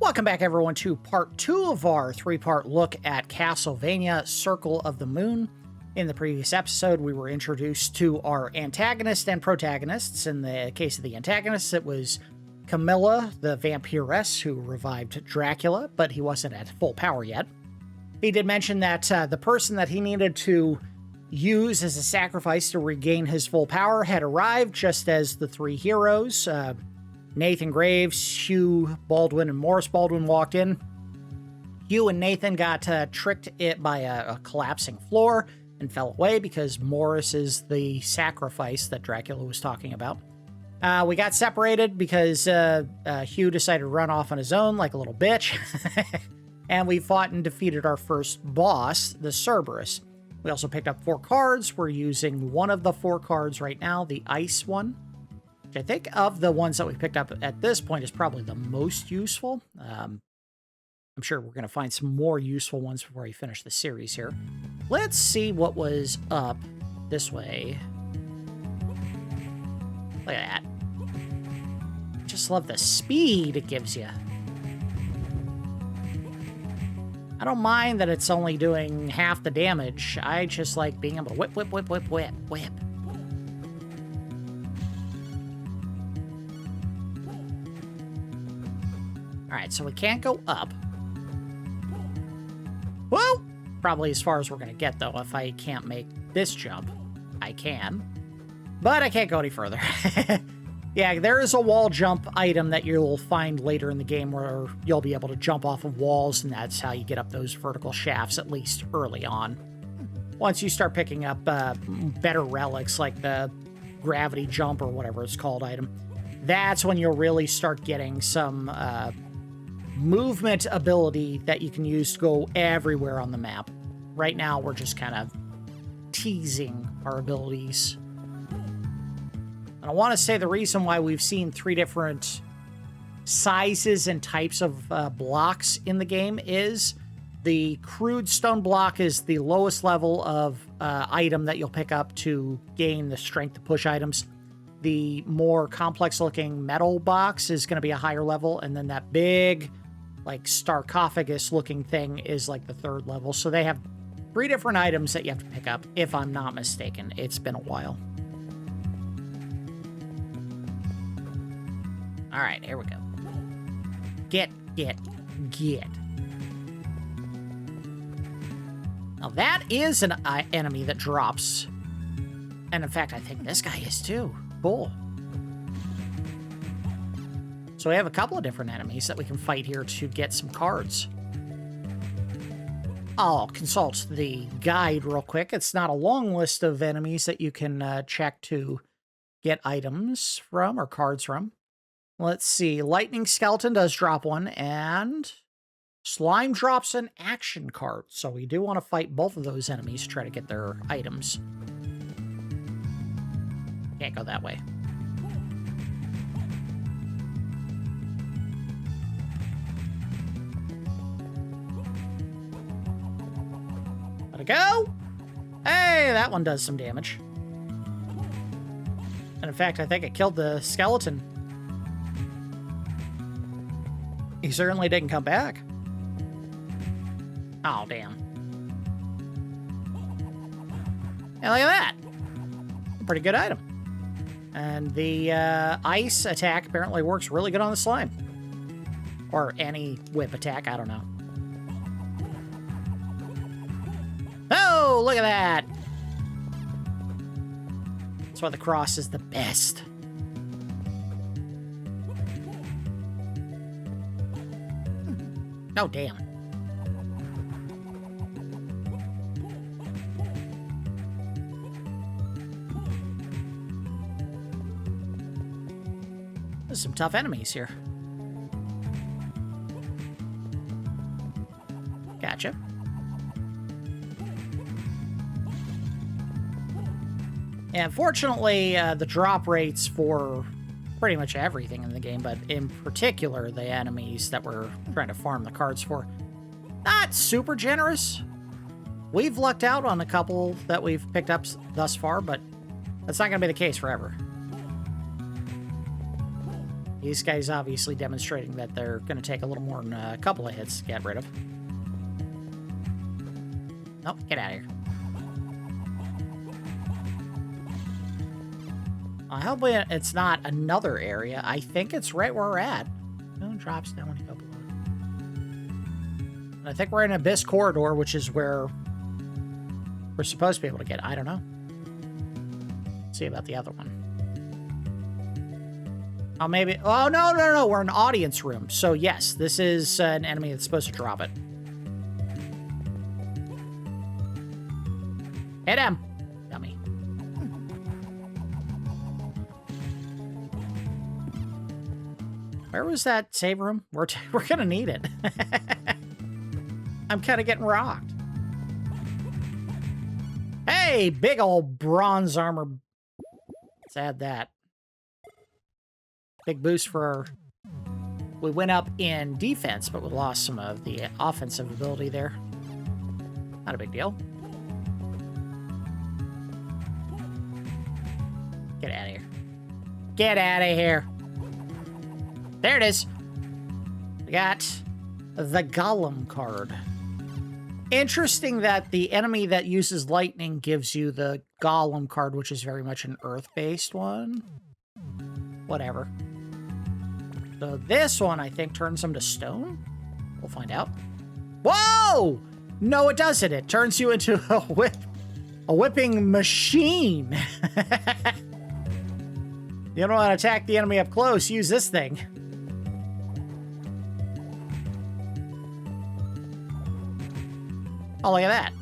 Welcome back, everyone, to part 2 of our 3-part look at Castlevania Circle of the Moon. In the previous episode, we were introduced to our antagonist and protagonists. In the case of the antagonists, it was Camilla, the vampiress who revived Dracula, but he wasn't at full power yet. He did mention that the person that he needed to use as a sacrifice to regain his full power had arrived, just as the 3 heroes, Nathan Graves, Hugh Baldwin, and Morris Baldwin walked in. Hugh and Nathan got tricked by a collapsing floor and fell away because Morris is the sacrifice that Dracula was talking about. We got separated because Hugh decided to run off on his own like a little bitch. And we fought and defeated our first boss, the Cerberus. We also picked up 4 cards. We're using one of the 4 cards right now, the ice one, which I think of the ones that we picked up at this point is probably the most useful. I'm sure we're going to find some more useful ones before we finish the series here. Let's see what was up this way. Look at that. Just love the speed it gives you. I don't mind that it's only doing half the damage. I just like being able to whip, whip, whip, whip, whip, whip. Alright, so we can't go up. Whoa! Probably as far as we're going to get, though. If I can't make this jump, I can. But I can't go any further. Yeah, there is a wall jump item that you'll find later in the game where you'll be able to jump off of walls, and that's how you get up those vertical shafts, at least early on. Once you start picking up better relics, like the gravity jump or whatever it's called item, that's when you'll really start getting some movement ability that you can use to go everywhere on the map. Right now, we're just kind of teasing our abilities. And I want to say the reason why we've seen 3 different sizes and types of blocks in the game is the crude stone block is the lowest level of item that you'll pick up to gain the strength to push items. The more complex looking metal box is going to be a higher level, and then that big, like, sarcophagus looking thing is like the 3rd level. So they have 3 different items that you have to pick up, if I'm not mistaken. It's been a while. All right, here we go. Get. Now that is an enemy that drops. And in fact, I think this guy is too. Cool. So we have a couple of different enemies that we can fight here to get some cards. I'll consult the guide real quick. It's not a long list of enemies that you can check to get items from or cards from. Let's see. Lightning Skeleton does drop one, and Slime drops an action card. So we do want to fight both of those enemies to try to get their items. Can't go that way. Let it go. Hey, that one does some damage. And in fact, I think it killed the skeleton. He certainly didn't come back. Oh, damn. Yeah, look at that. Pretty good item. And the ice attack apparently works really good on the slime. Or any whip attack, I don't know. Oh, look at that. That's why the cross is the best. Oh, damn. There's some tough enemies here. Gotcha. And fortunately, the drop rates for pretty much everything in the game, but in particular, the enemies that we're trying to farm the cards for, not super generous. We've lucked out on a couple that we've picked up thus far, but that's not going to be the case forever. These guys obviously demonstrating that they're going to take a little more than a couple of hits to get rid of. Nope, get out of here. I hope it's not another area. I think it's right where we're at. No, it drops down when you go below. I think we're in Abyss Corridor, which is where we're supposed to be able to get. I don't know. Let's see about the other one. Oh, maybe. Oh, no. We're in an audience room. So, yes, this is an enemy that's supposed to drop it. Hit him. Dummy. Where was that save room? We're going to need it. I'm kind of getting rocked. Hey, big old bronze armor. Let's add that. Big boost for... We went up in defense, but we lost some of the offensive ability there. Not a big deal. Get out of here. Get out of here. There it is. We got the Golem card. Interesting that the enemy that uses lightning gives you the Golem card, which is very much an earth-based one. Whatever. So this one, I think, turns them to stone? We'll find out. Whoa! No, it doesn't. It turns you into a whipping machine. You don't want to attack the enemy up close, use this thing. Oh, look at that.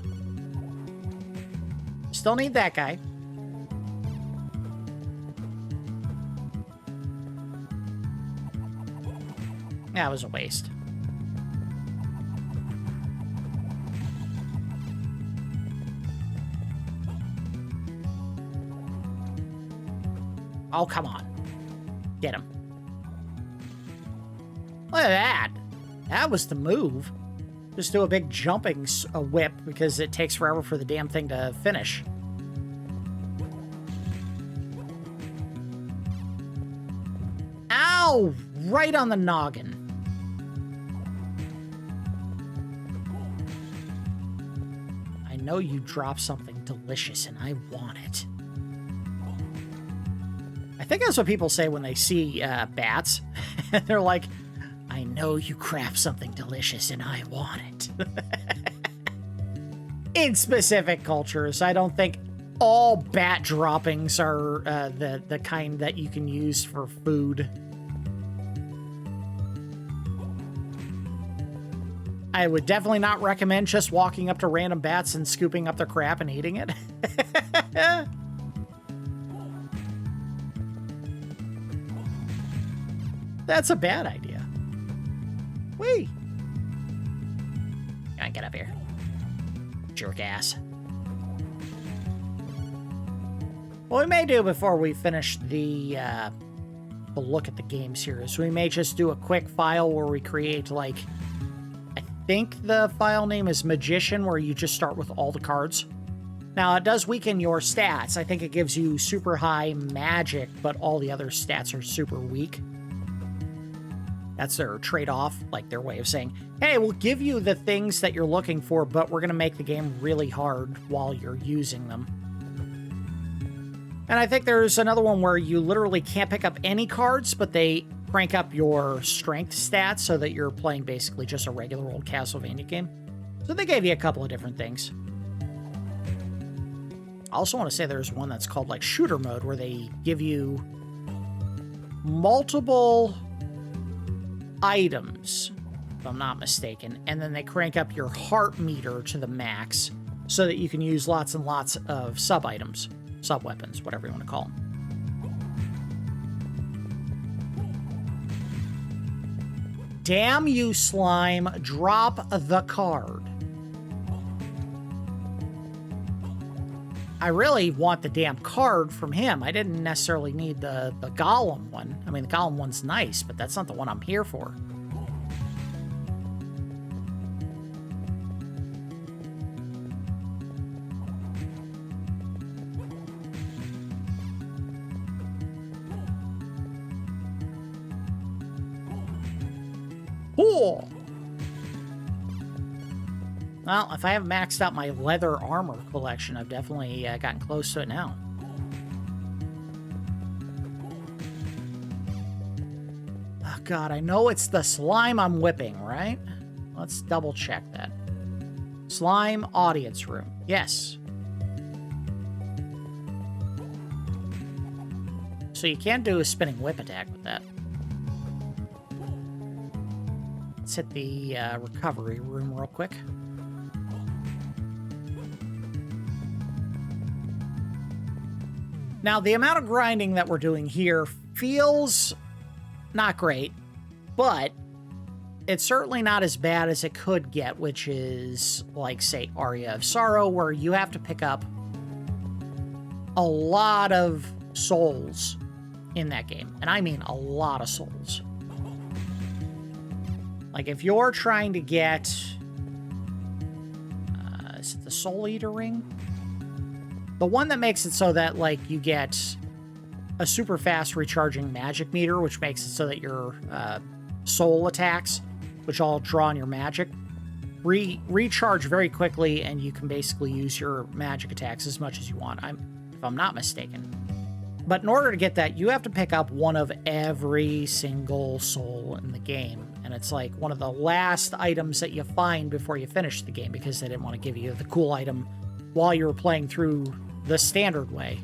Still need that guy. That was a waste. Oh, come on. Get him. Look at that. That was the move. Just do a big jumping whip because it takes forever for the damn thing to finish. Ow! Right on the noggin. I know you dropped something delicious and I want it. I think that's what people say when they see bats. They're like, I know you craft something delicious and I want it. In specific cultures, I don't think all bat droppings are the kind that you can use for food. I would definitely not recommend just walking up to random bats and scooping up their crap and eating it. That's a bad idea. Whee! Come on, get up here. Jerk ass. What we may do before we finish the look at the games here is we may just do a quick file where we create, like, I think the file name is Magician, where you just start with all the cards. Now, it does weaken your stats. I think it gives you super high magic, but all the other stats are super weak. That's their trade-off, like their way of saying, hey, we'll give you the things that you're looking for, but we're going to make the game really hard while you're using them. And I think there's another one where you literally can't pick up any cards, but they crank up your strength stats so that you're playing basically just a regular old Castlevania game. So they gave you a couple of different things. I also want to say there's one that's called like shooter mode, where they give you multiple items, if I'm not mistaken, and then they crank up your heart meter to the max so that you can use lots and lots of sub-items, sub-weapons, whatever you want to call them. Damn you, slime, drop the card. I really want the damn card from him. I didn't necessarily need the Golem one. I mean, the Golem one's nice, but that's not the one I'm here for. Cool. Well, if I haven't maxed out my leather armor collection, I've definitely gotten close to it now. Oh, God, I know it's the slime I'm whipping, right? Let's double check that. Slime audience room. Yes. So you can do a spinning whip attack with that. Let's hit the recovery room real quick. Now, the amount of grinding that we're doing here feels not great, but it's certainly not as bad as it could get, which is like, say, Aria of Sorrow, where you have to pick up a lot of souls in that game. And I mean a lot of souls. Like, if you're trying to get... is it the Soul Eater ring? The one that makes it so that, like, you get a super fast recharging magic meter, which makes it so that your soul attacks, which all draw on your magic, recharge very quickly, and you can basically use your magic attacks as much as you want, if I'm not mistaken. But in order to get that, you have to pick up one of every single soul in the game. And it's like one of the last items that you find before you finish the game, because they didn't want to give you the cool item while you were playing through the standard way.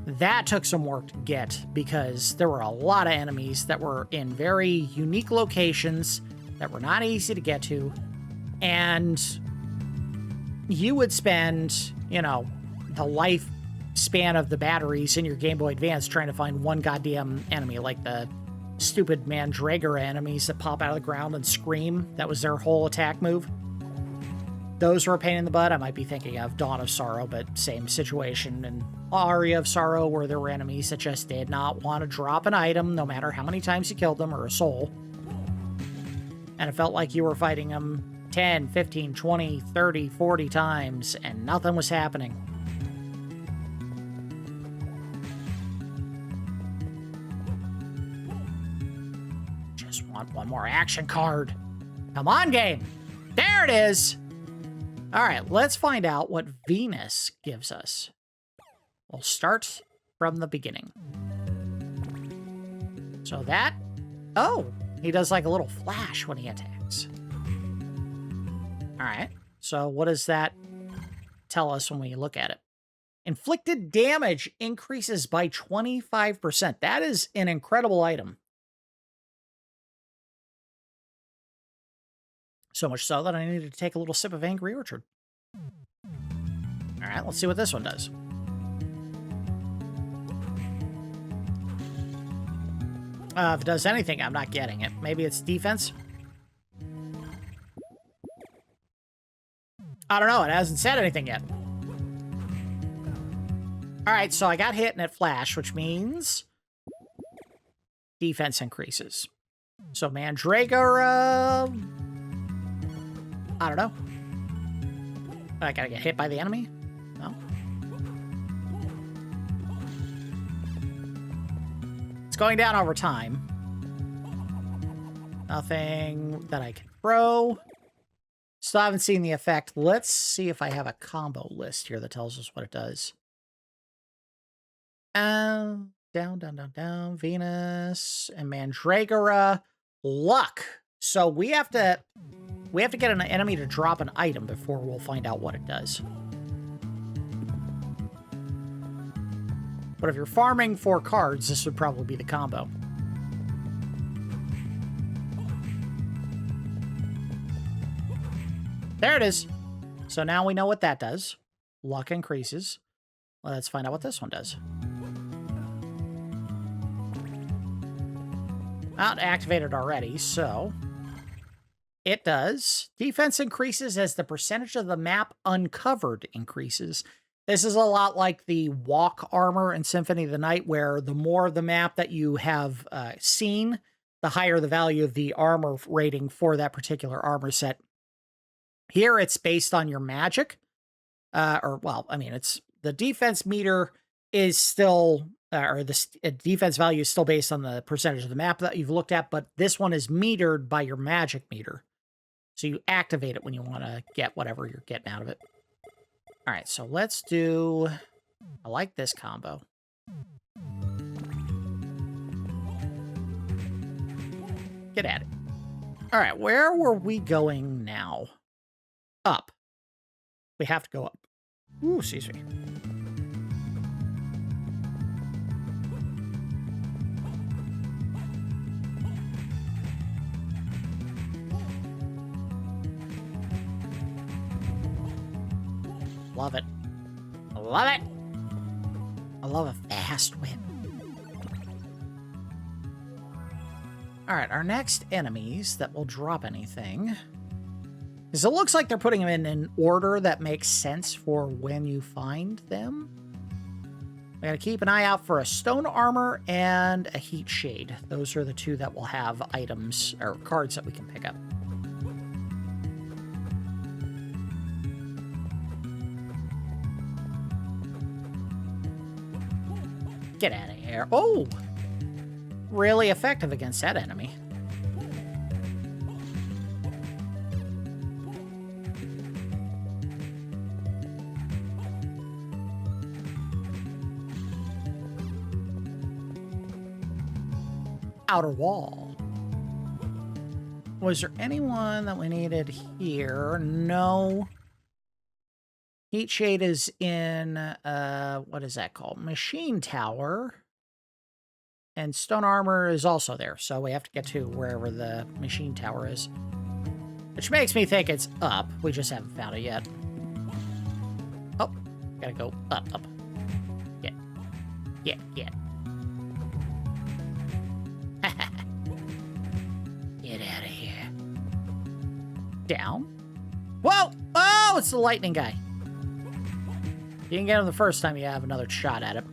That took some work to get, because there were a lot of enemies that were in very unique locations that were not easy to get to. And you would spend, you know, the lifespan of the batteries in your Game Boy Advance trying to find one goddamn enemy, like the stupid Mandragora enemies that pop out of the ground and scream. That was their whole attack move. Those were a pain in the butt. I might be thinking of Dawn of Sorrow, but same situation. And Aria of Sorrow, where there were enemies that just did not want to drop an item, no matter how many times you killed them, or a soul. And it felt like you were fighting them 10, 15, 20, 30, 40 times, and nothing was happening. Just want one more action card. Come on, game. There it is. All right, let's find out what Venus gives us. We'll start from the beginning. So that... Oh, he does like a little flash when he attacks. All right, so what does that tell us when we look at it? Inflicted damage increases by 25%. That is an incredible item. So much so that I needed to take a little sip of Angry Orchard. All right, let's see what this one does. If it does anything, I'm not getting it. Maybe it's defense? I don't know. It hasn't said anything yet. All right, so I got hit and it flashed, which means defense increases. So Mandragora... I don't know. I gotta get hit by the enemy? No? It's going down over time. Nothing that I can throw. Still haven't seen the effect. Let's see if I have a combo list here that tells us what it does. Down, down, down, down. Venus and Mandragora. Luck. So we have to get an enemy to drop an item before we'll find out what it does. But if you're farming for cards, this would probably be the combo. There it is. So now we know what that does. Luck increases. Let's find out what this one does. Not activated already, so... It does. Defense increases as the percentage of the map uncovered increases. This is a lot like the walk armor in Symphony of the Night, where the more of the map that you have seen, the higher the value of the armor rating for that particular armor set. Here, it's based on your magic. It's the defense meter is still, or the defense value is still based on the percentage of the map that you've looked at, but this one is metered by your magic meter. So you activate it when you want to get whatever you're getting out of it. All right, so let's do... I like this combo. Get at it. All right, where were we going now? Up. We have to go up. Ooh, excuse me. Love it. Love it. I love a fast whip. All right, our next enemies that will drop anything. Because it looks like they're putting them in an order that makes sense for when you find them. We gotta keep an eye out for a stone armor and a heat shade. Those are the two that will have items or cards that we can pick up. Get out of here. Oh! Really effective against that enemy. Outer wall. Was there anyone that we needed here? No. Heat shade is in, what is that called? Machine tower. And stone armor is also there, so we have to get to wherever the machine tower is. Which makes me think it's up. We just haven't found it yet. Oh, gotta go up, up. Get. Get. Get out of here. Down. Whoa! Oh, it's the lightning guy. You didn't get him the first time, you have another shot at him.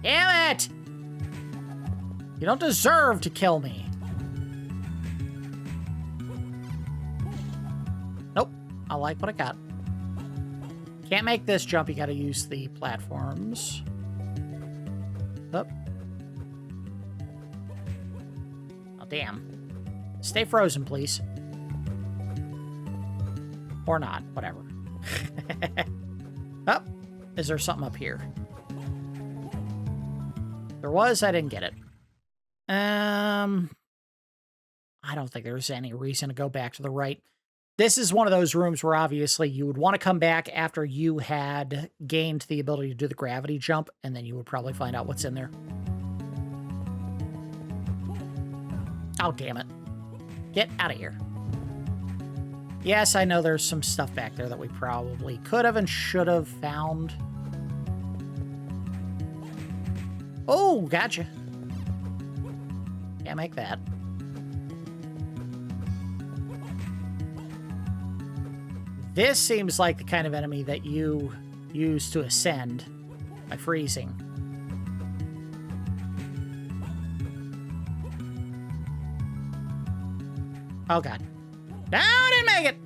Damn it! You don't deserve to kill me. Nope. I like what I got. Can't make this jump. You gotta use the platforms. Oh. Oh, damn. Stay frozen, please. Or not. Whatever. Oh. Is there something up here? There was, I didn't get it. I don't think there's any reason to go back to the right. This is one of those rooms where obviously you would want to come back after you had gained the ability to do the gravity jump, and then you would probably find out what's in there. Oh, damn it. Get out of here. Yes, I know there's some stuff back there that we probably could have and should have found. Oh, gotcha. Can't make that. This seems like the kind of enemy that you use to ascend by freezing. Oh, God. No, I didn't make it!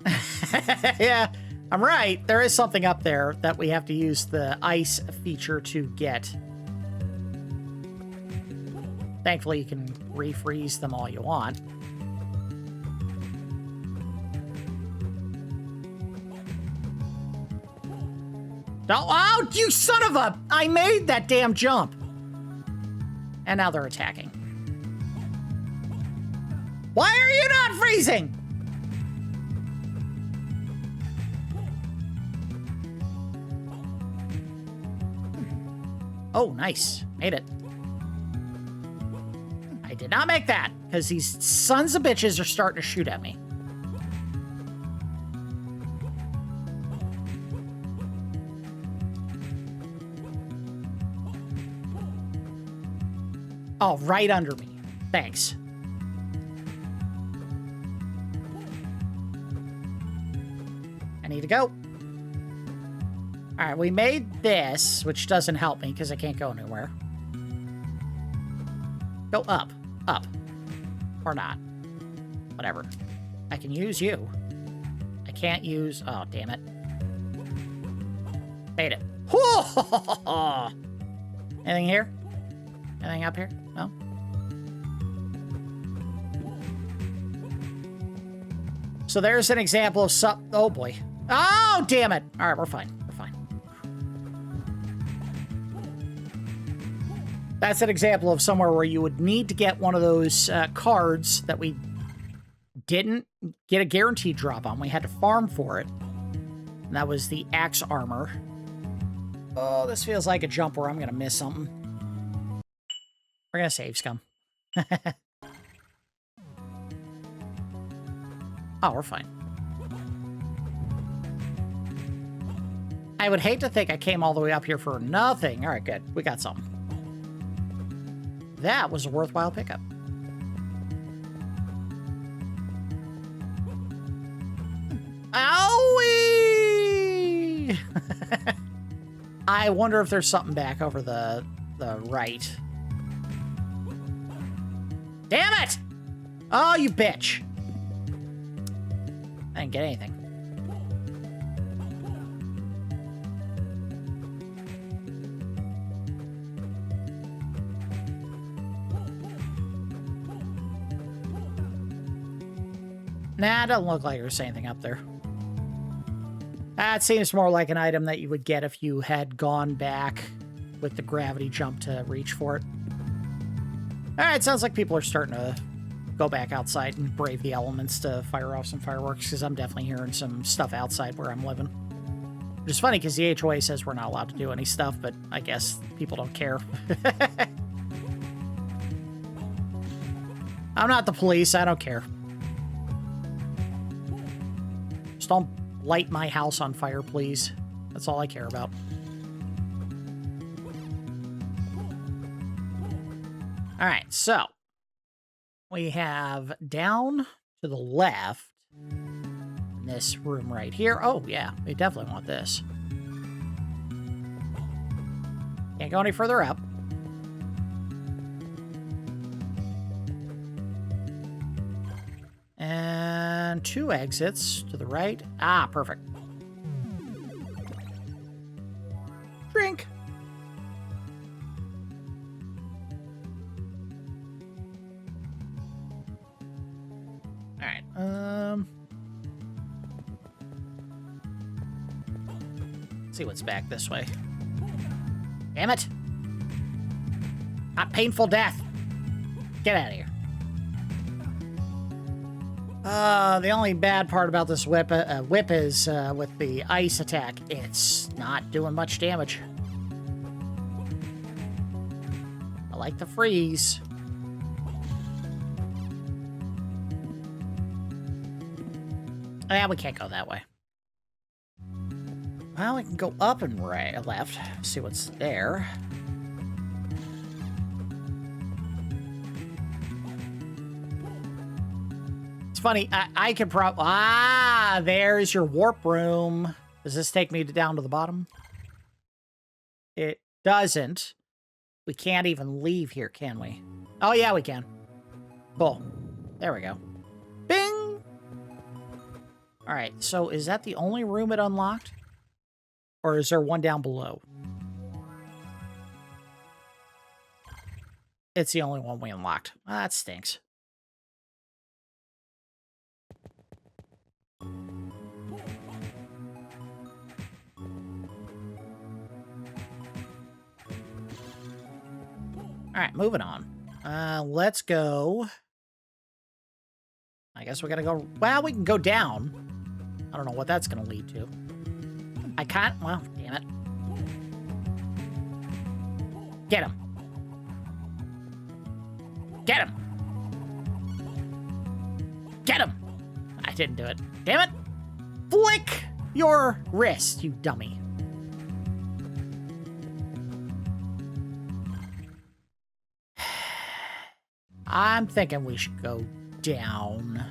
Yeah, I'm right. There is something up there that we have to use the ice feature to get. Thankfully, you can refreeze them all you want. Oh, you son of a... I made that damn jump. And now they're attacking. Why are you not freezing? Oh, nice. Made it. I did not make that, because these sons of bitches are starting to shoot at me. Oh, right under me. Thanks. I need to go. All right, we made this, which doesn't help me because I can't go anywhere. Go up. Up. Or not. Whatever. I can use you. I can't use... Oh, damn it. Made it. Anything here? Anything up here? No? So there's an example of some... Oh, boy. Oh, damn it. All right, we're fine. We're fine. That's an example of somewhere where you would need to get one of those cards that we didn't get a guaranteed drop on. We had to farm for it. And that was the axe armor. Oh, this feels like a jump where I'm going to miss something. We're going to save scum. Oh, we're fine. I would hate to think I came all the way up here for nothing. All right, good. We got something. That was a worthwhile pickup. Owie! I wonder if there's something back over the right. Damn it! Oh, you bitch. I didn't get anything. Nah, it doesn't look like there's anything up there. That seems more like an item that you would get if you had gone back with the gravity jump to reach for it. Alright, sounds like people are starting to go back outside and brave the elements to fire off some fireworks, because I'm definitely hearing some stuff outside where I'm living. Which is funny, because the HOA says we're not allowed to do any stuff, but I guess people don't care. I'm not the police, I don't care. Just don't light my house on fire, please. That's all I care about. All right, so we have down to the left in this room right here. Oh, yeah, we definitely want this. Can't go any further up. And 2 exits to the right. Ah, perfect. Drink. All right. Let's see what's back this way. Damn it. Not painful death. Get out of here. The only bad part about this whip is with the ice attack, it's not doing much damage. I like the freeze. Yeah, we can't go that way. Well, we can go up and right, left. See what's there. Funny, I could probably... Ah, there's your warp room. Does this take me down to the bottom? It doesn't. We can't even leave here, can we? Oh, yeah, we can. Cool. There we go. Bing! All right, so is that the only room it unlocked? Or is there one down below? It's the only one we unlocked. Ah, that stinks. All right, moving on. Let's go. I guess we gotta go... Well, we can go down. I don't know what that's gonna lead to. I can't... Well, damn it. Get him. Get him. Get him. I didn't do it. Damn it. Flick your wrist, you dummy. I'm thinking we should go down.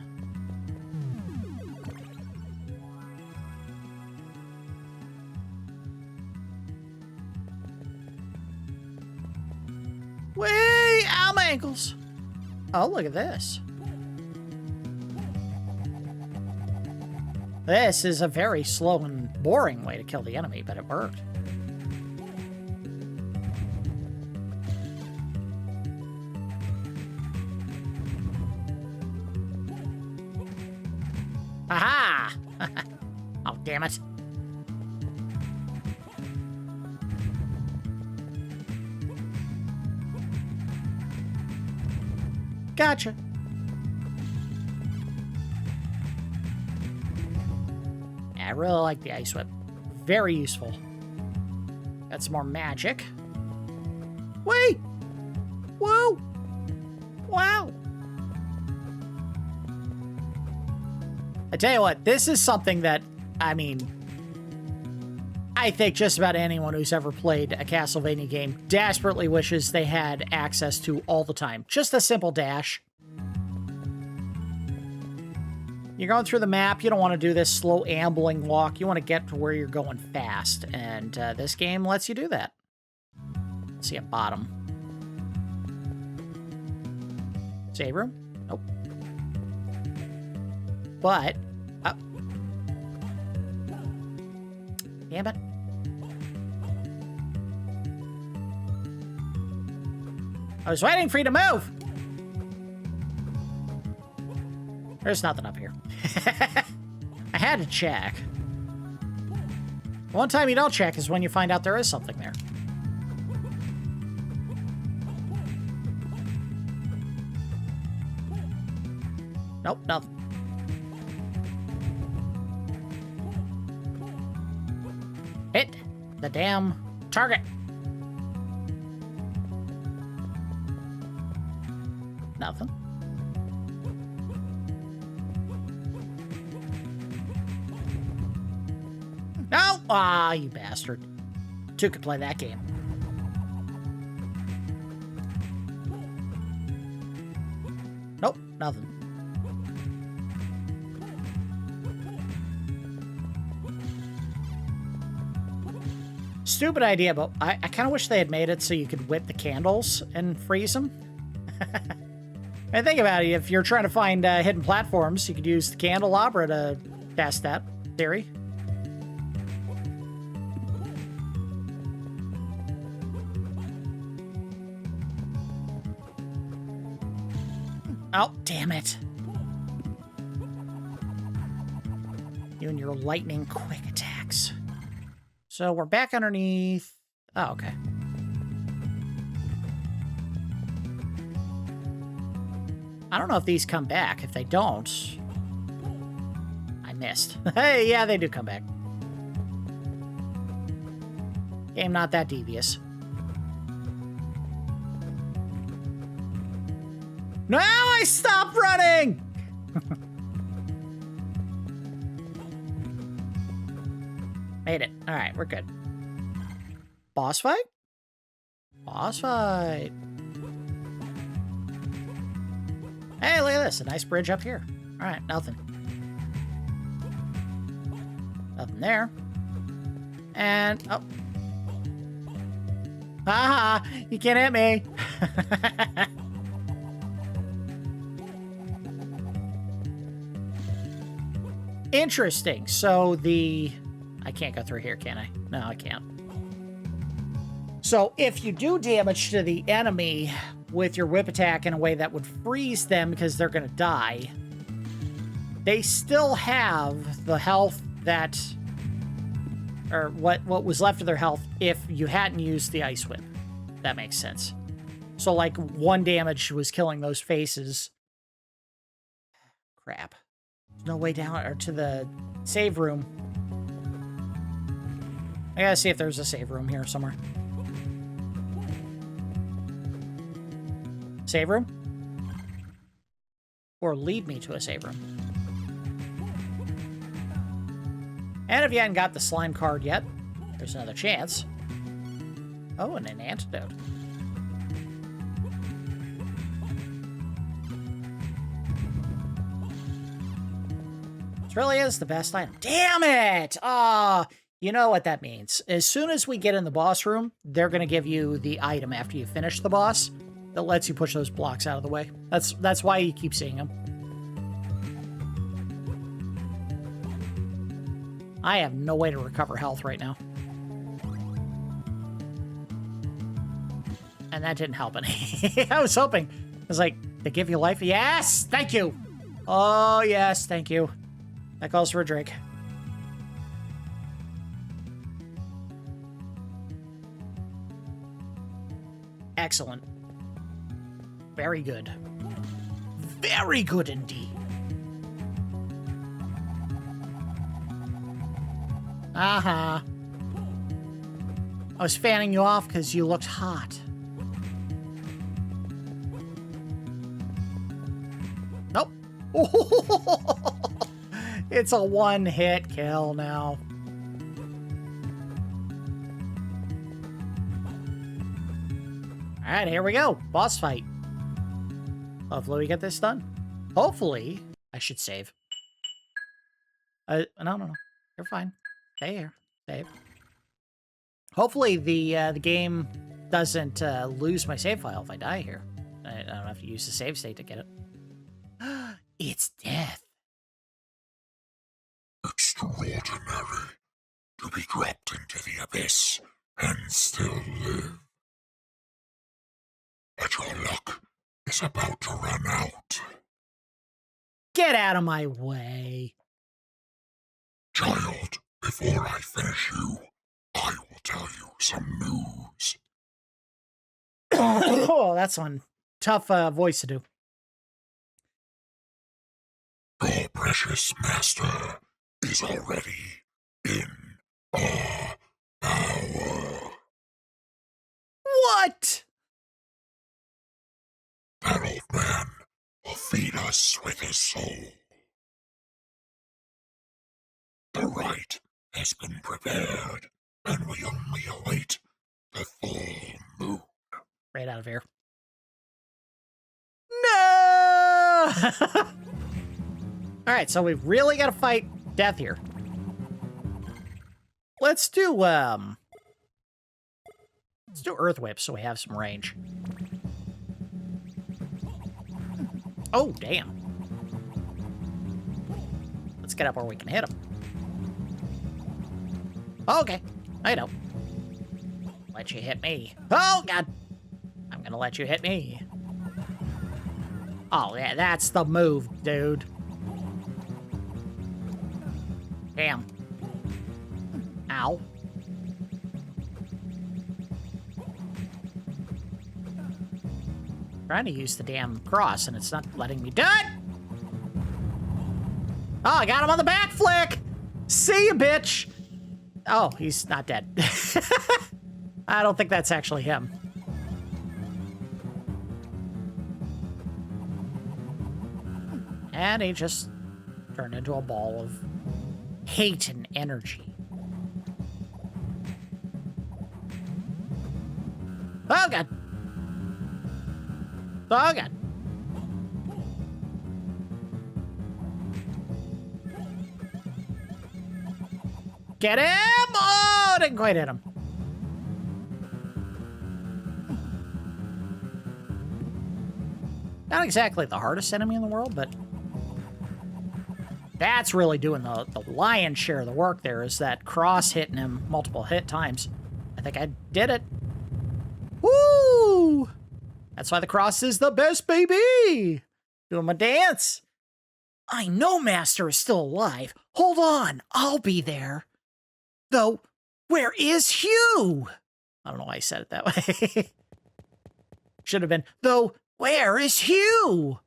Way out my ankles. Oh, look at this. This is a very slow and boring way to kill the enemy, but it worked. damn it. Gotcha. Yeah, I really like the ice whip. Very useful. Got some more magic. Wait! Whoa! Wow! I tell you what, this is something that, I mean, I think just about anyone who's ever played a Castlevania game desperately wishes they had access to all the time. Just a simple dash. You're going through the map, you don't want to do this slow ambling walk, you want to get to where you're going fast, and this game lets you do that. Let's see at bottom. Save room? Nope. But, damn it. I was waiting for you to move! There's nothing up here. I had to check. One time you don't check is when you find out there is something there. Nope, nothing. Hit the damn target. Nothing. No! Ah, you bastard. Two could play that game. Nope, nothing. Stupid idea, but I kind of wish they had made it so you could whip the candles and freeze them. And think about it, if you're trying to find hidden platforms, you could use the candelabra to test that theory. Oh, damn it. You and your lightning quick attacks. So we're back underneath. Oh, okay. I don't know if these come back. If they don't, I missed. Hey, yeah, they do come back. Game not that devious. No, I stopped running! Made it. All right, we're good. Boss fight? Boss fight. Hey, look at this. A nice bridge up here. All right, nothing. Nothing there. And, oh. Haha, you can't hit me. Interesting. So I can't go through here, can I? No, I can't. So if you do damage to the enemy with your whip attack in a way that would freeze them because they're going to die, they still have the health that, or what was left of their health if you hadn't used the ice whip. That makes sense. So like one damage was killing those faces. Crap. There's no way down or to the save room. I gotta see if there's a save room here somewhere. Save room? Or lead me to a save room. And if you hadn't got the slime card yet, there's another chance. Oh, and an antidote. This really is the best item. Damn it! Ah, you know what that means. As soon as we get in the boss room, they're going to give you the item after you finish the boss that lets you push those blocks out of the way. That's why you keep seeing them. I have no way to recover health right now. And that didn't help any. I was hoping. I was like, they give you life? Yes! Thank you! Oh, yes, thank you. That calls for a drink. Excellent. Very good. Very good indeed. Uh-huh. I was fanning you off because you looked hot. Nope. It's a one-hit kill now. Alright, here we go. Boss fight. Hopefully we get this done. Hopefully, I should save. No. You're fine. Stay here. Save. Hopefully the game doesn't lose my save file if I die here. I don't have to use the save state to get it. It's death. Extraordinary to be dropped into the abyss and still live. But your luck is about to run out. Get out of my way. Child, before I finish you, I will tell you some news. Oh, that's one tough voice to do. Your precious master is already in our power. What? That old man will feed us with his soul. The rite has been prepared, and we only await the full moon. Right out of here. No! Alright, so we've really got to fight death here. Let's do Earth Whip so we have some range. Oh, damn. Let's get up where we can hit him. Okay, I know. Let you hit me. Oh, God. I'm gonna let you hit me. Oh, yeah, that's the move, dude. Damn. Ow. Trying to use the damn cross, and it's not letting me do it. Oh, I got him on the back flick. See ya, bitch. Oh, he's not dead. I don't think that's actually him. And he just turned into a ball of hate and energy. Oh, God. Oh, God. Get him! Oh, didn't quite hit him. Not exactly the hardest enemy in the world, but that's really doing the lion's share of the work there, is that cross hitting him multiple hit times. I think I did it. Woo! That's why the cross is the best, baby! Doing my dance. I know Master is still alive. Hold on, I'll be there. Though, where is Hugh? I don't know why I said it that way. Should have been, though, where is Hugh?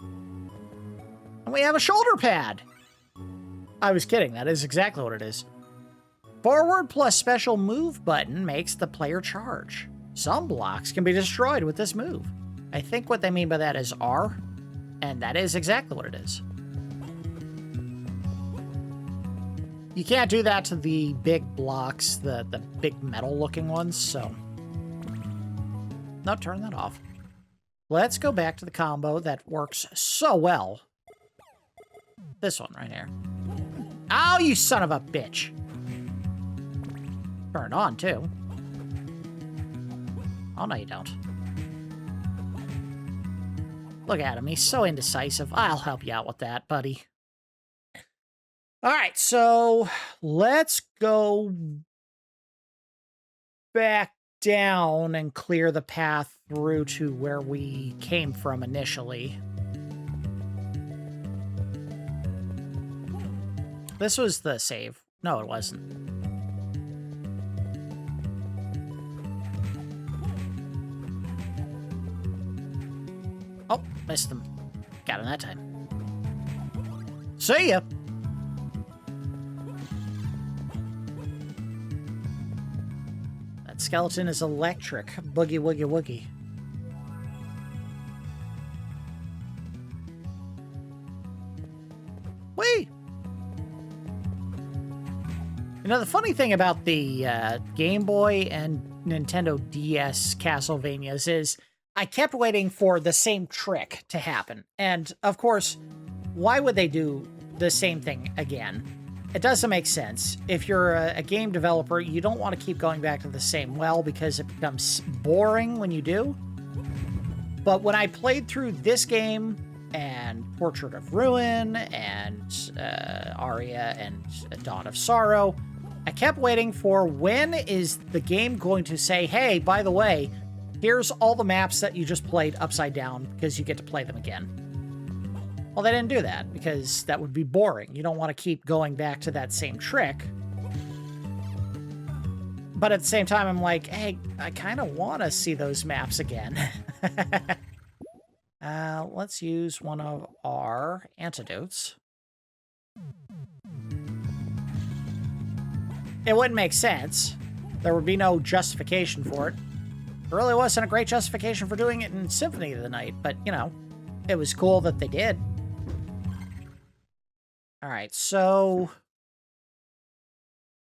And we have a shoulder pad. I was kidding, that is exactly what it is. Forward plus special move button makes the player charge. Some blocks can be destroyed with this move. I think what they mean by that is R, and that is exactly what it is. You can't do that to the big blocks, the big metal-looking ones, so... No, turn that off. Let's go back to the combo that works so well. This one right here. Oh, you son of a bitch! Turn it on, too. Oh, no, you don't. Look at him. He's so indecisive. I'll help you out with that, buddy. All right, so let's go back down and clear the path through to where we came from initially. This was the save. No, it wasn't. missed them. Got him that time. See ya! That skeleton is electric. Boogie woogie woogie. Whee! You know, the funny thing about the Game Boy and Nintendo DS Castlevanias is I kept waiting for the same trick to happen. And, of course, why would they do the same thing again? It doesn't make sense. If you're a game developer, you don't want to keep going back to the same well because it becomes boring when you do. But when I played through this game and Portrait of Ruin and Aria and Dawn of Sorrow, I kept waiting for when is the game going to say, hey, by the way, here's all the maps that you just played upside down because you get to play them again. Well, they didn't do that because that would be boring. You don't want to keep going back to that same trick. But at the same time, I'm like, hey, I kind of want to see those maps again. Let's use one of our antidotes. It wouldn't make sense. There would be no justification for it. There really wasn't a great justification for doing it in Symphony of the Night, but, you know, it was cool that they did. Alright, so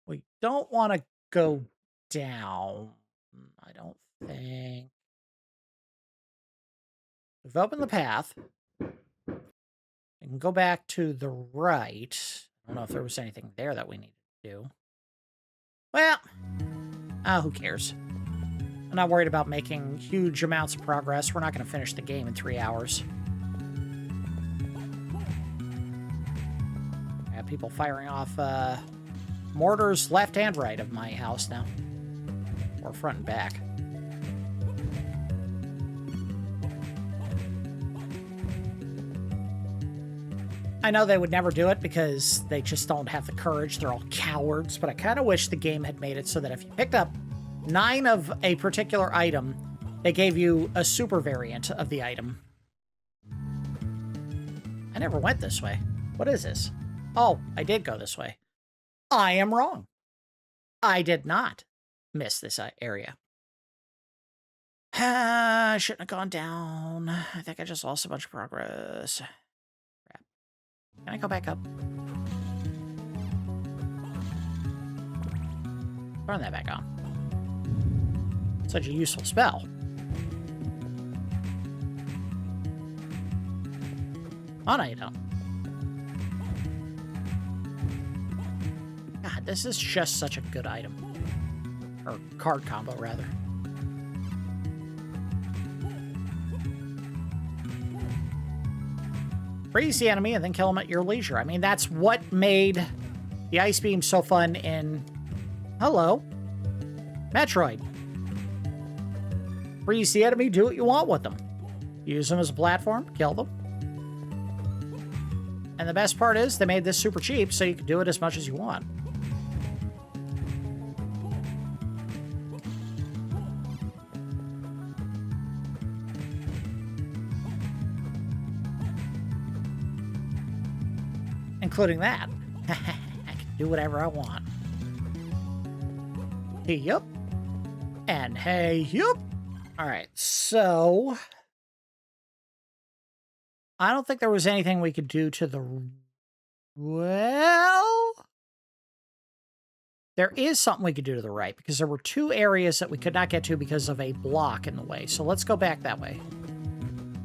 we don't want to go down, I don't think. We've opened the path. We can go back to the right. I don't know if there was anything there that we needed to do. Well, who cares? I'm not worried about making huge amounts of progress. We're not going to finish the game in 3 hours. I have people firing off mortars left and right of my house now. Or front and back. I know they would never do it because they just don't have the courage. They're all cowards, but I kind of wish the game had made it so that if you picked up 9 of a particular item, they gave you a super variant of the item. I never went this way. What is this? Oh, I did go this way. I am wrong. I did not miss this area. I shouldn't have gone down. I think I just lost a bunch of progress. Crap. Can I go back up? Turn that back on. Such a useful spell. Oh, no, you don't. God, this is just such a good item. Or card combo, rather. Freeze the enemy and then kill him at your leisure. I mean, that's what made the Ice Beam so fun in... Hello. Metroid. Freeze the enemy, do what you want with them. Use them as a platform, kill them. And the best part is, they made this super cheap, so you can do it as much as you want. Including that. I can do whatever I want. Hey, yup. And hey, yup. Alright, so... I don't think there was anything we could do to the... Well... There is something we could do to the right, because there were 2 areas that we could not get to because of a block in the way. So let's go back that way.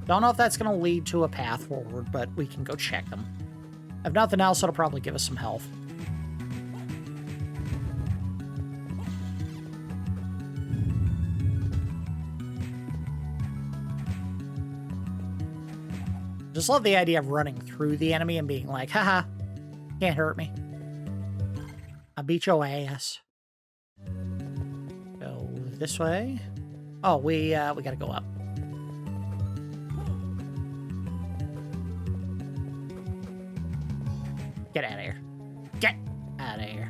Don't know if that's going to lead to a path forward, but we can go check them. If nothing else, it'll probably give us some health. Just love the idea of running through the enemy and being like, haha, can't hurt me. I'll beat your ass. Go this way. Oh, we gotta go up. Get out of here. Get out of here.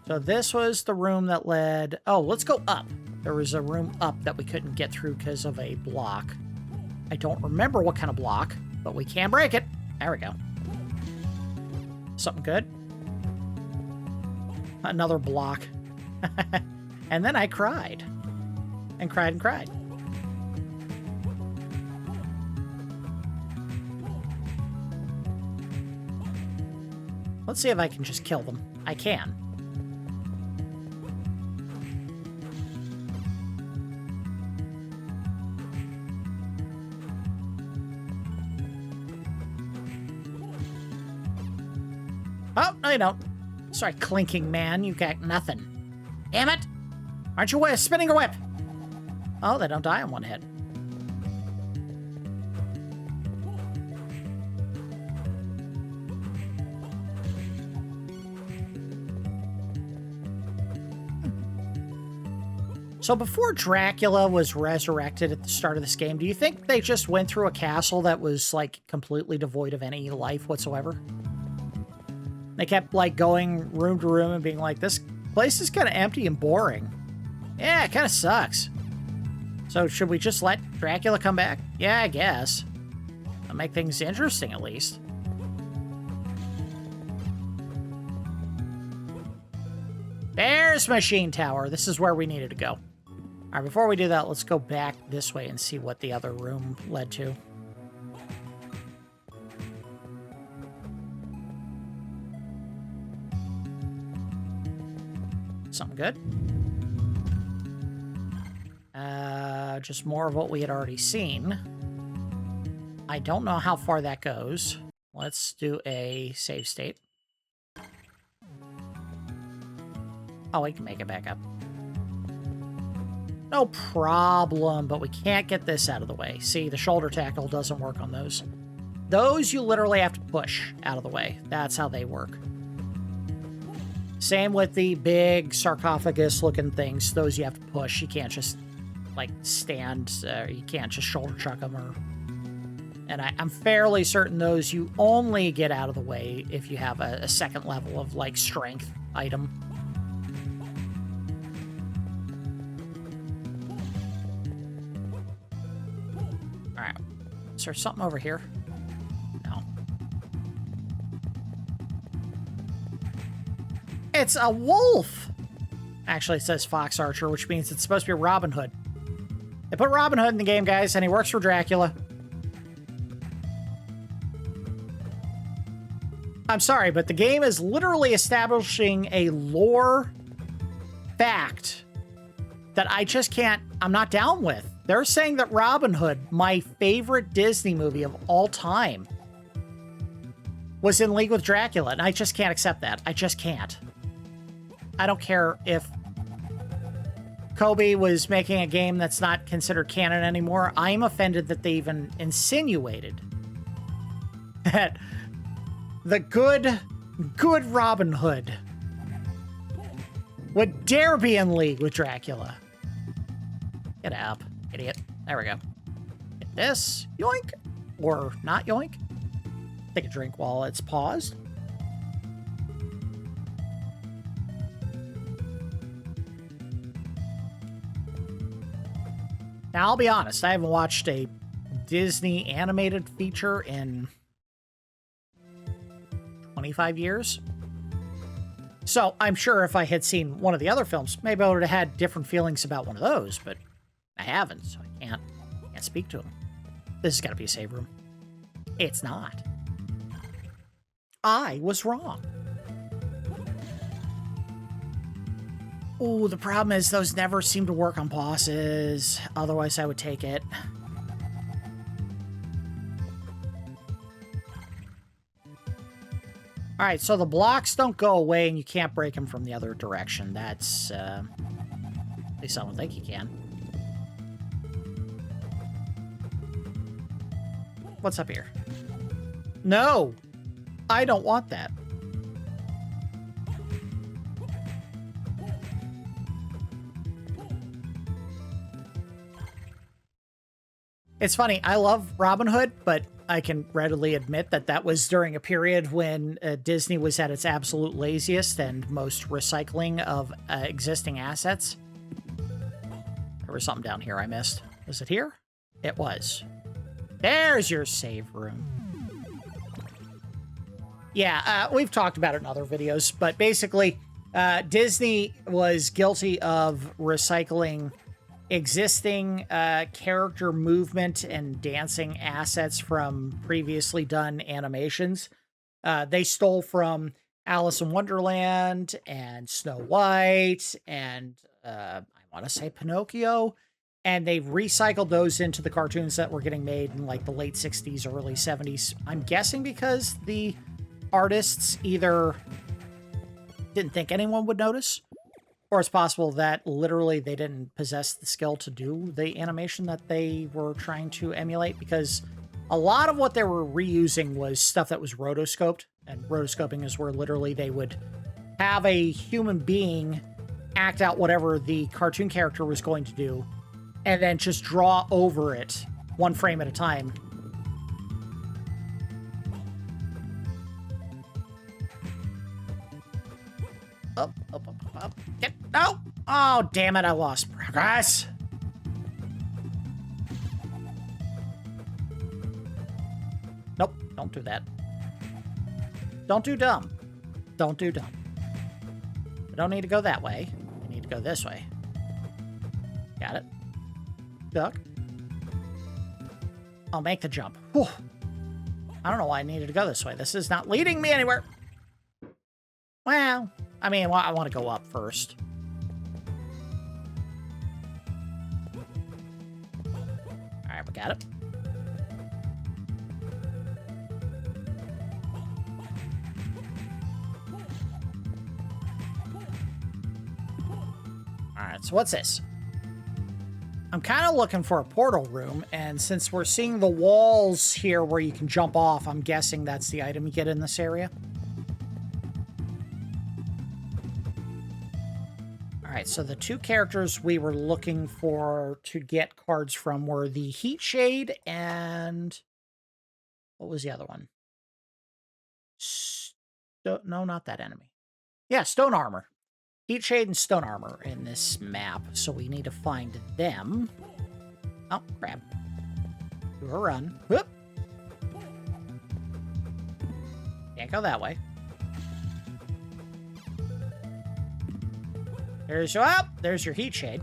So this was the room that led... Oh, let's go up. There was a room up that we couldn't get through because of a block. I don't remember what kind of block, but we can break it. There we go. Something good. Another block. And then I cried. And cried and cried. Let's see if I can just kill them. I can. Oh, no you don't. Sorry, clinking man, you got nothing. Damn it! Aren't you spinning a whip? Oh, they don't die on one hit. So before Dracula was resurrected at the start of this game, do you think they just went through a castle that was, like, completely devoid of any life whatsoever? They kept, like, going room to room and being like, this place is kind of empty and boring. Yeah, it kind of sucks. So should we just let Dracula come back? Yeah, I guess. That'll make things interesting, at least. There's Machine Tower. This is where we needed to go. All right, before we do that, let's go back this way and see what the other room led to. Something good. Just more of what we had already seen. I don't know how far that goes. Let's do a save state. Oh, we can make it back up. No problem, but we can't get this out of the way. See, the shoulder tackle doesn't work on those. Those you literally have to push out of the way. That's how they work. Same with the big sarcophagus-looking things. Those you have to push. You can't just, like, stand. You can't just shoulder chuck them. And I'm fairly certain those you only get out of the way if you have a second level of, like, strength item. Alright. Is there something over here? No. It's a wolf! Actually, it says Fox Archer, which means it's supposed to be Robin Hood. They put Robin Hood in the game, guys, and he works for Dracula. I'm sorry, but the game is literally establishing a lore fact that I just can't, I'm not down with. They're saying that Robin Hood, my favorite Disney movie of all time, was in league with Dracula, and I just can't accept that. I just can't. I don't care if Kobe was making a game that's not considered canon anymore. I'm offended that they even insinuated that the good Robin Hood would dare be in league with Dracula. Get up, idiot. There we go. Get this. Yoink. Or not yoink. Take a drink while it's paused. Now, I'll be honest, I haven't watched a Disney animated feature in 25 years. So I'm sure if I had seen one of the other films, maybe I would have had different feelings about one of those, but I haven't, so I can't speak to them. This has got to be a save room. It's not. I was wrong. Oh, the problem is those never seem to work on bosses. Otherwise, I would take it. All right, so the blocks don't go away and you can't break them from the other direction. That's, at least I don't think you can. What's up here? No! I don't want that. It's funny, I love Robin Hood, but I can readily admit that that was during a period when Disney was at its absolute laziest and most recycling of existing assets. There was something down here I missed. Was it here? It was. There's your save room. Yeah, we've talked about it in other videos, but basically, Disney was guilty of recycling existing character movement and dancing assets from previously done animations. They stole from Alice in Wonderland and Snow White and I want to say Pinocchio, and they've recycled those into the cartoons that were getting made in like the late 60s, early 70s. I'm guessing because the artists either didn't think anyone would notice, or it's possible that literally they didn't possess the skill to do the animation that they were trying to emulate, because a lot of what they were reusing was stuff that was rotoscoped, and rotoscoping is where literally they would have a human being act out whatever the cartoon character was going to do, and then just draw over it one frame at a time. Up. Get, no! Oh, damn it, I lost progress. Nope, don't do that. Don't do dumb. Don't do dumb. We don't need to go that way. We need to go this way. Got it. Duck. I'll make the jump. Whew. I don't know why I needed to go this way. This is not leading me anywhere. Well, I mean, I want to go up first. All right, we got it. All right, so what's this? I'm kind of looking for a portal room, and since we're seeing the walls here where you can jump off, I'm guessing that's the item you get in this area. Alright, so the two characters we were looking for to get cards from were the Heat Shade and... what was the other one? No, not that enemy. Yeah, Stone Armor. Heat Shade and Stone Armor in this map, so we need to find them. Oh, crap. Do a run. Whoop! Can't go that way. There's your up. There's your Heat Shade.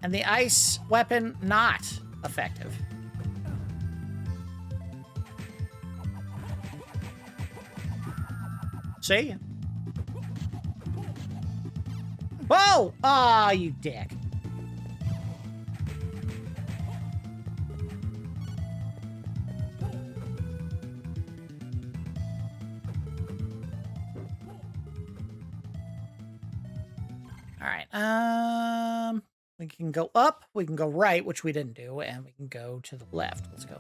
And the ice weapon not effective. See? Whoa! Ah, you dick. Alright, we can go up, we can go right, which we didn't do, and we can go to the left. Let's go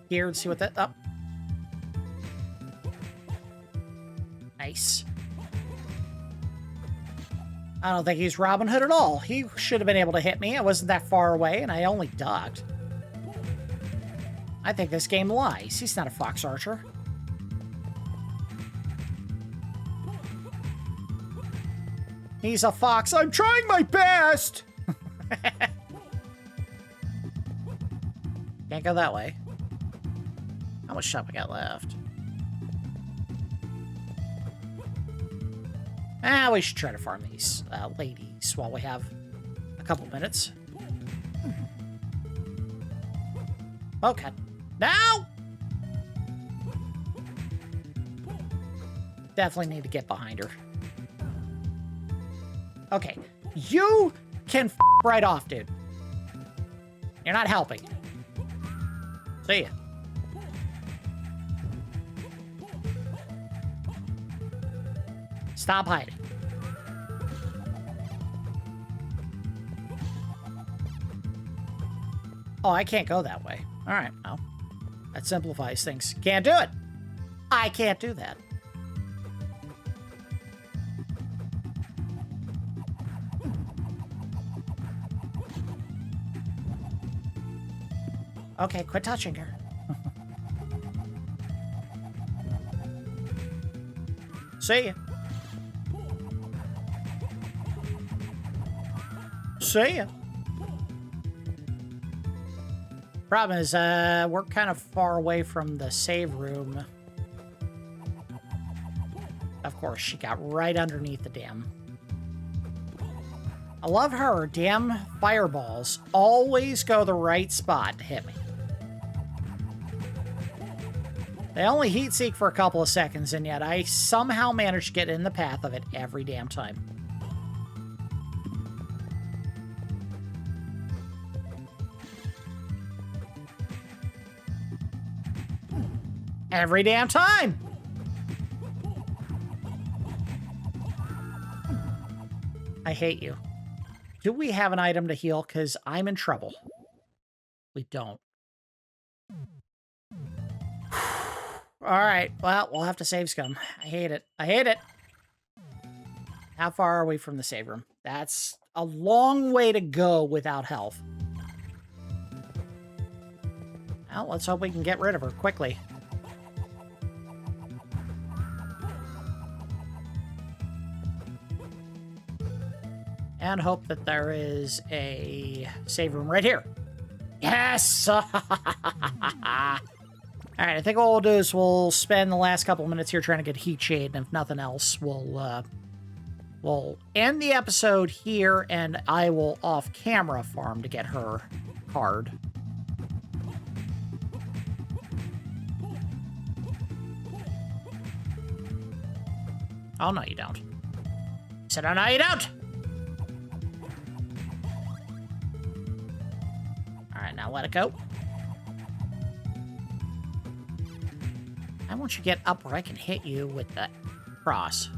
here and see what that... up. Nice. I don't think he's Robin Hood at all. He should have been able to hit me. I wasn't that far away, and I only ducked. I think this game lies. He's not a fox archer. He's a fox. I'm trying my best! Can't go that way. How much shop I got left? We should try to farm these ladies while we have a couple minutes. Okay. Now! Definitely need to get behind her. Okay. You can f right off, dude. You're not helping. See ya. Stop hiding. Oh, I can't go that way. All right, well, that simplifies things. Can't do it. I can't do that. Okay, quit touching her. See ya. Just saying. Problem is, we're kind of far away from the save room. Of course, she got right underneath the dam. I love her damn fireballs always go the right spot to hit me. They only heat seek for a couple of seconds, and yet I somehow manage to get in the path of it every damn time. Every damn time! I hate you. Do we have an item to heal? Because I'm in trouble. We don't. Alright, well, we'll have to save scum. I hate it. I hate it! How far are we from the save room? That's a long way to go without health. Well, let's hope we can get rid of her quickly. And hope that there is a save room right here. Yes! Alright, I think what we'll do is we'll spend the last couple of minutes here trying to get Heat Shade, and if nothing else, we'll end the episode here, and I will off-camera farm to get her card. Oh, no, you don't. I said, oh, no, you don't! Alright, now let it go. I want you to get up where I can hit you with the cross.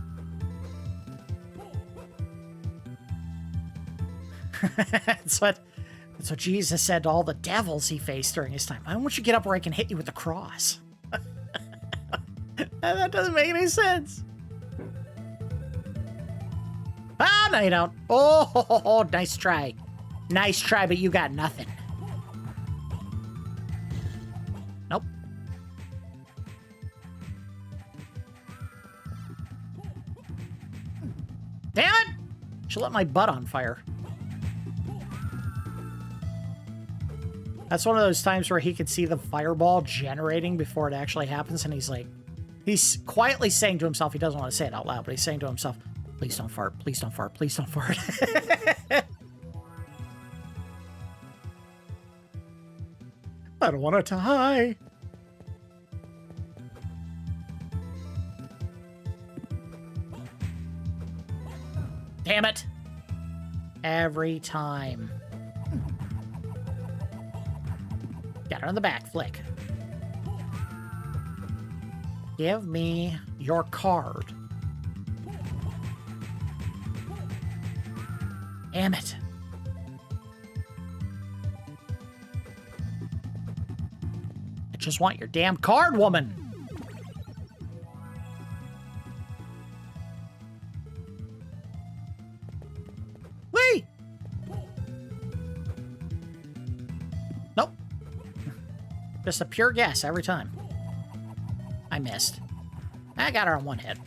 That's what Jesus said to all the devils he faced during his time. I want you to get up where I can hit you with the cross. That doesn't make any sense. Ah, no, you don't. Oh, nice try. Nice try, but you got nothing. Nope. Damn it! She lit my butt on fire. That's one of those times where he could see the fireball generating before it actually happens, and he's like, he's quietly saying to himself, he doesn't want to say it out loud, but he's saying to himself, please don't fart, please don't fart, please don't fart. I don't want to die. Damn it. Every time. Got her on the back, flick. Give me your card. Damn it. I just want your damn card, woman. Whee! Nope. Just a pure guess every time. I missed. I got her on one hit.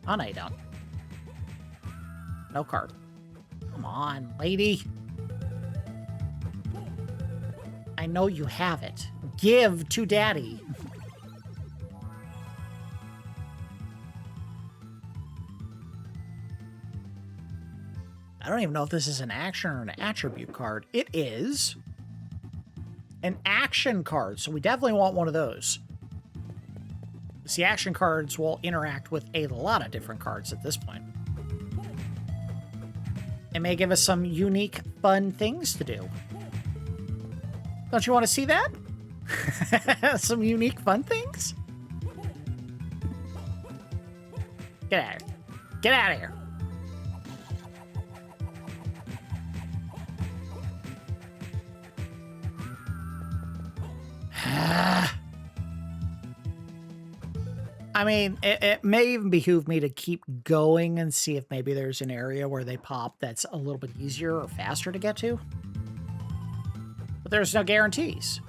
Oh, no, you don't. No card. Come on, lady. I know you have it. Give to daddy. I don't even know if this is an action or an attribute card. It is an action card, so we definitely want one of those. See, action cards will interact with a lot of different cards at this point. It may give us some unique, fun things to do. Don't you want to see that? Some unique, fun things? Get out of here. Get out of here. I mean, it may even behoove me to keep going and see if maybe there's an area where they pop that's a little bit easier or faster to get to. But there's no guarantees.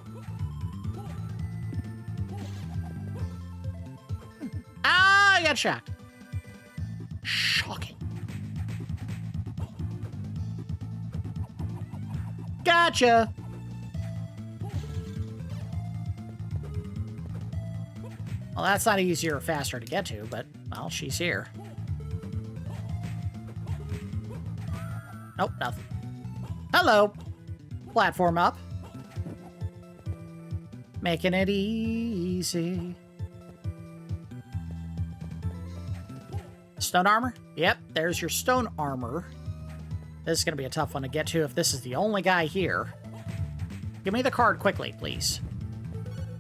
I got shocked. Shocking. Gotcha. Well, that's not easier or faster to get to, but, well, she's here. Nope, nothing. Hello. Platform up. Making it easy. Stone armor? Yep, there's your stone armor. This is going to be a tough one to get to if this is the only guy here. Give me the card quickly, please.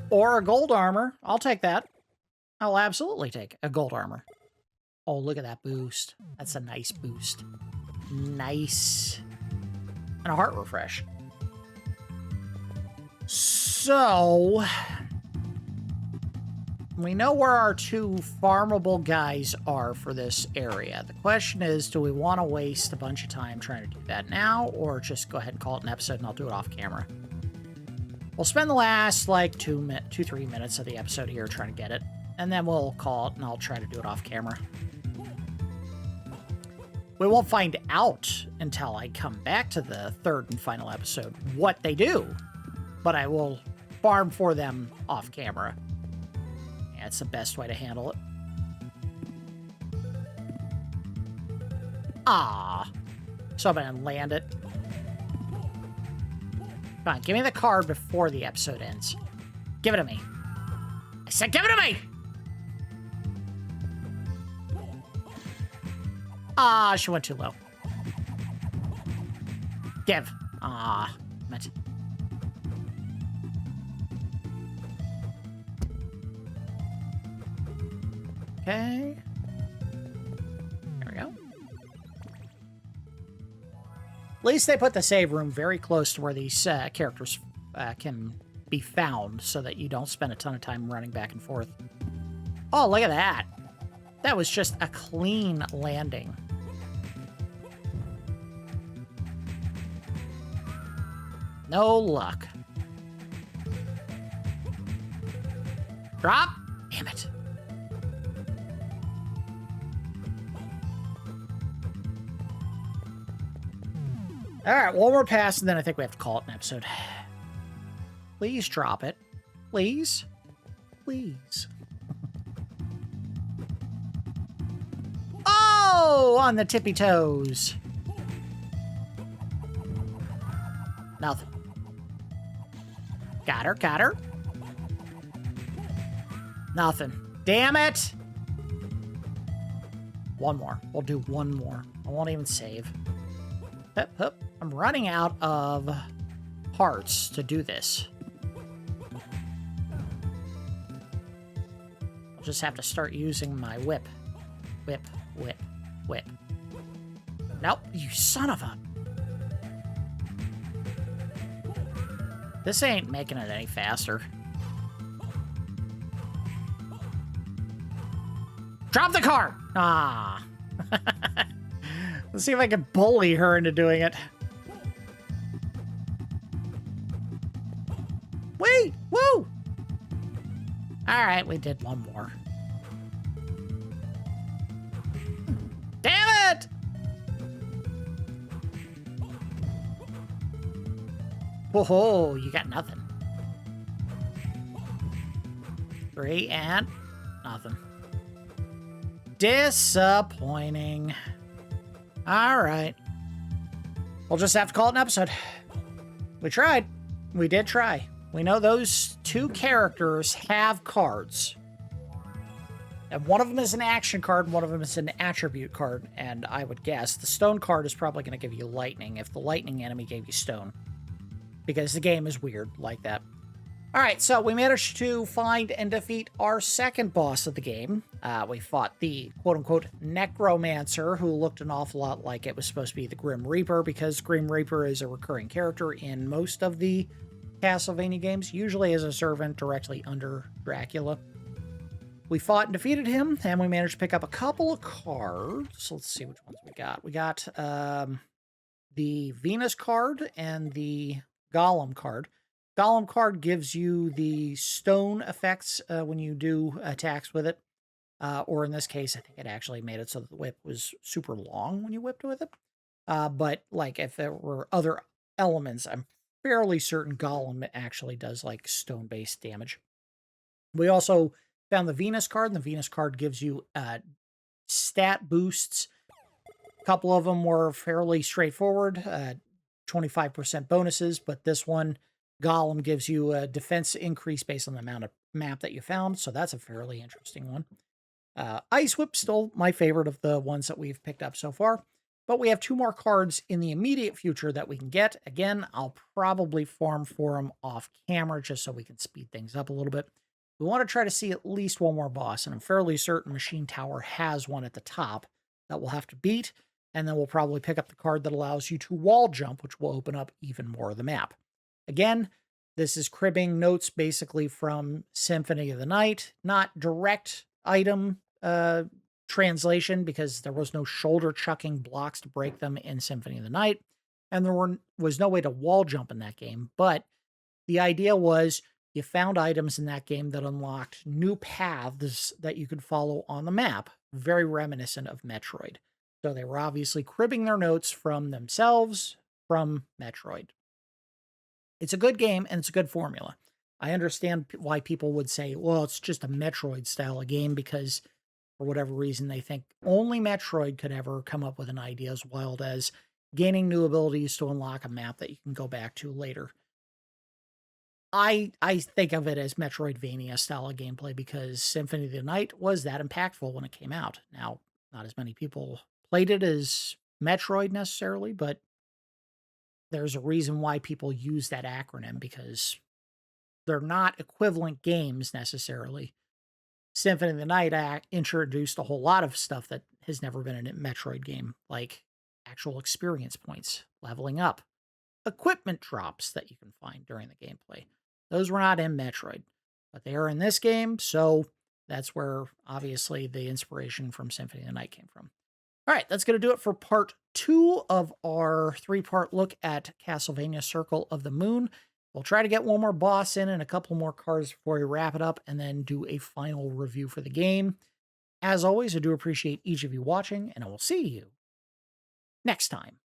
Or a gold armor. I'll take that. I'll absolutely take a gold armor. Oh, look at that boost. That's a nice boost. Nice. And a heart refresh. So, we know where our two farmable guys are for this area. The question is, do we want to waste a bunch of time trying to do that now, or just go ahead and call it an episode and I'll do it off camera? We'll spend the last, like, 3 minutes of the episode here trying to get it, and then we'll call it and I'll try to do it off camera. We won't find out until I come back to the third and final episode what they do, but I will farm for them off camera. Yeah, it's the best way to handle it. Ah, so I'm gonna land it. Come on, give me the card before the episode ends. Give it to me. I said give it to me! Ah, she went too low. Give. Ah, meant. Okay. There we go. At least they put the save room very close to where these characters can be found so that you don't spend a ton of time running back and forth. Oh, look at that. That was just a clean landing. No luck. Drop? Damn it. All right, one more pass, and then I think we have to call it an episode. Please drop it. Please. Please. Oh, on the tippy toes. Nothing. Got her, got her. Nothing. Damn it! One more. We'll do one more. I won't even save. Hup, hup. I'm running out of hearts to do this. I'll just have to start using my whip. Whip, whip, whip. Nope, you son of a... This ain't making it any faster. Drop the card! Ah. Let's see if I can bully her into doing it. Wait! Woo! Alright, we did one more. Damn it! Whoa, you got nothing. 3 and nothing. Disappointing. All right. We'll just have to call it an episode. We tried. We did try. We know those two characters have cards. And one of them is an action card, and one of them is an attribute card. And I would guess the stone card is probably going to give you lightning if the lightning enemy gave you stone. Because the game is weird like that. Alright, so we managed to find and defeat our second boss of the game. We fought the quote-unquote Necromancer, who looked an awful lot like it was supposed to be the Grim Reaper, because Grim Reaper is a recurring character in most of the Castlevania games, usually as a servant directly under Dracula. We fought and defeated him, and we managed to pick up a couple of cards. Let's see which ones we got. We got the Venus card and the Golem card. Golem card gives you the stone effects when you do attacks with it. or in this case, I think it actually made it so that the whip was super long when you whipped with it. But like if there were other elements, I'm fairly certain Golem actually does like stone-based damage. We also found the Venus card, and the Venus card gives you stat boosts. A couple of them were fairly straightforward, 25% bonuses, but this one, Golem, gives you a defense increase based on the amount of map that you found, so that's a fairly interesting one. Ice Whip, still my favorite of the ones that we've picked up so far, but we have 2 more cards in the immediate future that we can get. Again, I'll probably farm for them off camera just so we can speed things up a little bit. We want to try to see at least one more boss, and I'm fairly certain Machine Tower has one at the top that we'll have to beat, and then we'll probably pick up the card that allows you to wall jump, which will open up even more of the map. Again, this is cribbing notes basically from Symphony of the Night, not direct item translation, because there was no shoulder chucking blocks to break them in Symphony of the Night, and there was no way to wall jump in that game, but the idea was you found items in that game that unlocked new paths that you could follow on the map, very reminiscent of Metroid. So they were obviously cribbing their notes from themselves from Metroid. It's a good game and it's a good formula. I understand why people would say, well, it's just a Metroid style of game because for whatever reason they think only Metroid could ever come up with an idea as wild as gaining new abilities to unlock a map that you can go back to later. I think of it as Metroidvania style of gameplay because Symphony of the Night was that impactful when it came out. Now, not as many people played it as Metroid necessarily, but there's a reason why people use that acronym because they're not equivalent games necessarily. Symphony of the Night introduced a whole lot of stuff that has never been in a Metroid game, like actual experience points, leveling up, equipment drops that you can find during the gameplay. Those were not in Metroid, but they are in this game, so that's where, obviously, the inspiration from Symphony of the Night came from. All right, that's going to do it for part 2 of our 3-part look at Castlevania Circle of the Moon. We'll try to get one more boss in and a couple more cards before we wrap it up, and then do a final review for the game. As always, I do appreciate each of you watching, and I will see you next time.